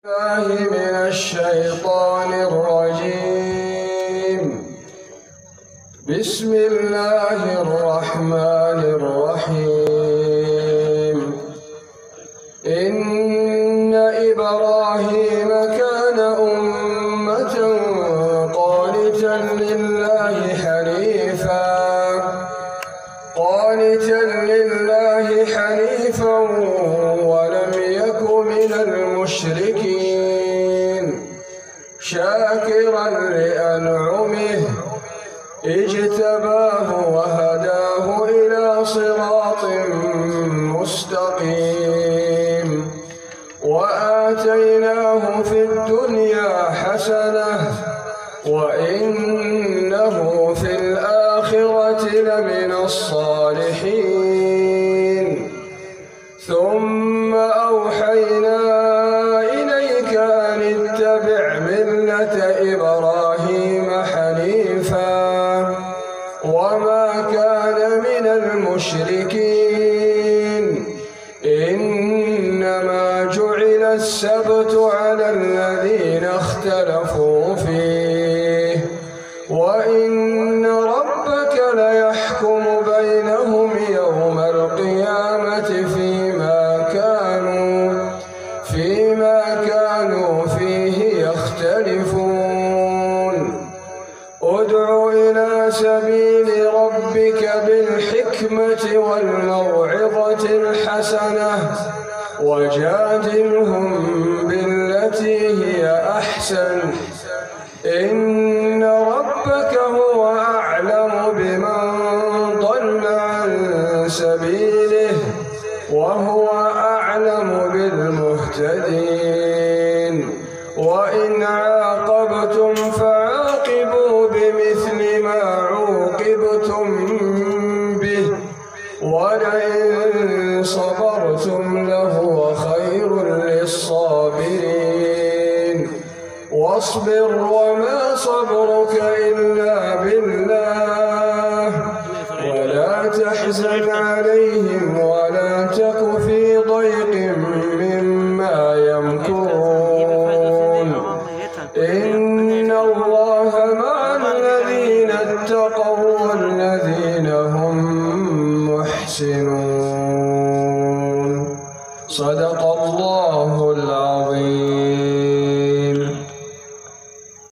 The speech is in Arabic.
الله من الشيطان الرجيم. بسم الله الرحمن الرحيم. إن إبراهيم كان أمة قانتا لله حنيفا ولم يك من المشركين شاكرا لأنعمه اجتباه وهداه إلى صراط مستقيم وآتيناه في الدنيا حسنة وإنه في الآخرة لمن الصالحين. ثم أوحينا إليك أن اتبع ملة إبراهيم حنيفا وما كان من المشركين. إنما جعل السبت على الذين اختلفوا فيه وإن ربك ليحكم بينهم يوم القيامة فيما كانوا فيه يختلفون. ادع إلى سبيل ربك بالحكمة والموعظة الحسنة وجادلهم بالتي هي أحسن. إن ربك هو أعلم بمن ضل عن سبيله وهو أعلم بالمهتدين. وإن عاقبتم فعاقبوا بمثل ما عوقبتم به ولئن صبرتم لهو خير للصابرين. واصبر وما صبرك إلا بالله ولا تحزن عليهم ولا تك في ضيق مما يمكرون. إن الله مع الذين اتقوا والذين هم محسنون. صدق